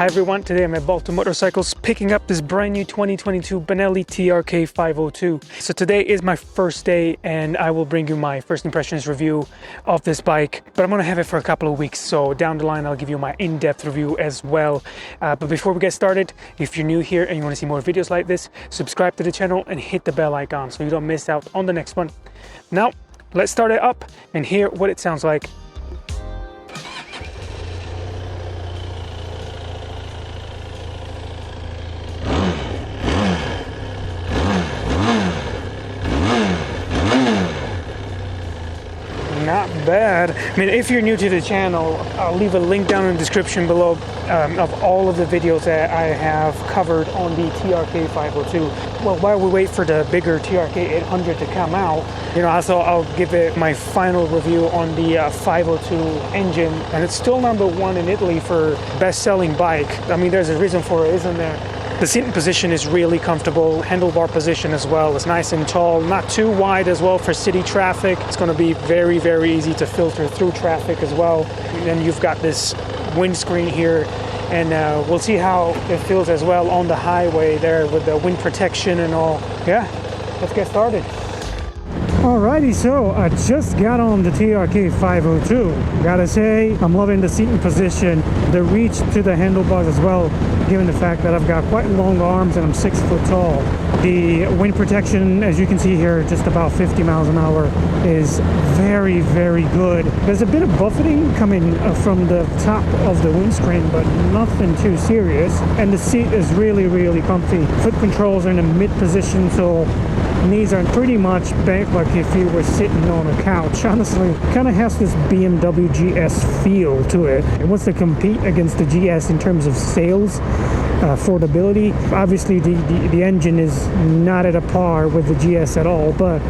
Hi everyone, today I'm at Bolton Motorcycles picking up this brand new 2022 Benelli TRK 502. So today is my first day and I will bring you my first impressions review of this bike, but I'm gonna have it for a couple of weeks, so down the line I'll give you my in-depth review as well. But before we get started, if you're new here and you want to see more videos like this, subscribe to the channel and hit the bell icon so you don't miss out on the next one. Now, let's start it up and hear what it sounds like. Not bad. I mean, if you're new to the channel, I'll leave a link down in the description below of all of the videos that I have covered on the TRK 502. Well, while we wait for the bigger TRK 800 to come out, also I'll give it my final review on the 502 engine, and it's still #1 in Italy for best-selling bike. I mean, there's a reason for it, isn't there? The seating position is really comfortable, handlebar position as well. It's nice and tall, not too wide as well for city traffic. It's going to be very, very easy to filter through traffic as well. And then you've got this windscreen here, and we'll see how it feels as well on the highway there with the wind protection and all. Yeah, let's get started. Alrighty, so I just got on the TRK 502. Gotta say, I'm loving the seating position, the reach to the handlebars as well, given the fact that I've got quite long arms and I'm 6 foot tall. The wind protection, as you can see here, just about 50 miles an hour, is very, very good. There's a bit of buffeting coming from the top of the windscreen, but nothing too serious. And the seat is really, really comfy. Foot controls are in a mid position, so knees are pretty much bent like if you were sitting on a couch. Honestly, kind of has this BMW GS feel to it. It wants to compete against the GS in terms of sales, affordability. Obviously, the engine is not at a par with the GS at all, but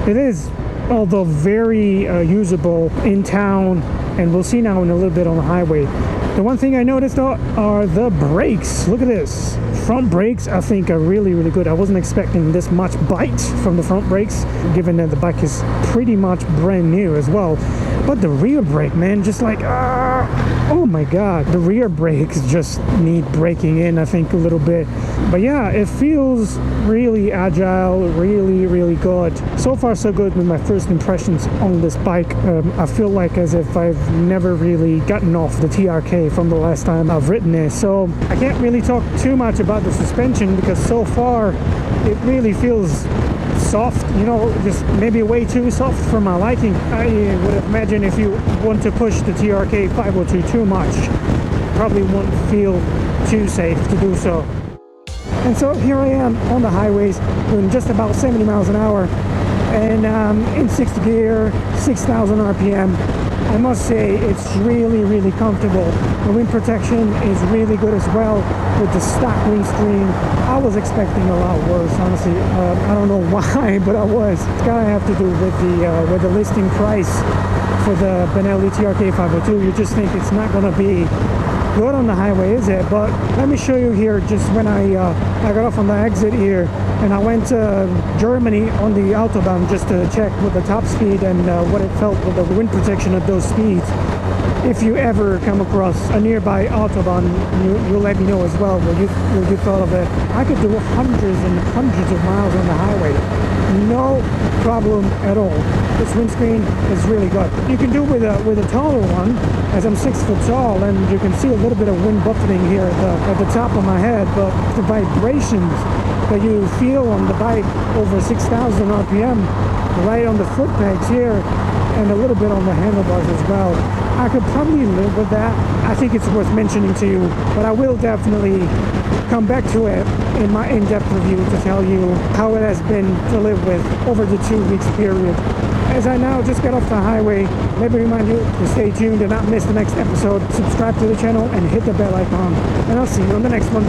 it is, although very usable in town, and we'll see now in a little bit on the highway. The one thing I noticed though are the brakes. Look at this. Front brakes, I think, are really, really good. I wasn't expecting this much bite from the front brakes, given that the bike is pretty much brand new as well. But the rear brake, man, just like, oh my God. The rear brakes just need braking in, I think, a little bit. But yeah, it feels really agile, really, really good. So far, so good with my first impressions on this bike. I feel like as if I've never really gotten off the TRK from the last time I've ridden it. So I can't really talk too much about the suspension because so far it really feels soft, just maybe way too soft for my liking. I would imagine if you want to push the TRK 502 too much, probably won't feel too safe to do so. And so here I am on the highways doing just about 70 miles an hour and in 6th gear, 6,000 RPM. I must say it's really, really comfortable. The wind protection is really good as well with the stock windscreen. I was expecting a lot worse, honestly. I don't know why, but I was. It's gotta have to do with the listing price for the Benelli TRK 502. You just think it's not gonna be good on the highway, is it? But let me show you here. Just when I got off on the exit here, and I went to Germany on the Autobahn just to check with the top speed and what it felt with the wind protection at those speeds. If you ever come across a nearby Autobahn, you'll let me know as well what you thought of it. I could do hundreds and hundreds of miles on the highway. No problem at all. This windscreen is really good. You can do with a taller one, as I'm 6 foot tall, and you can see a little bit of wind buffeting here at the top of my head, but the vibrations that you feel on the bike over 6,000 RPM, right on the foot pegs here, and a little bit on the handlebars as well. I could probably live with that. I think it's worth mentioning to you, but I will definitely come back to it in my in-depth review to tell you how it has been to live with over the 2 weeks period. As I now just get off the highway, let me remind you to stay tuned and not miss the next episode. Subscribe to the channel and hit the bell icon. And I'll see you on the next one.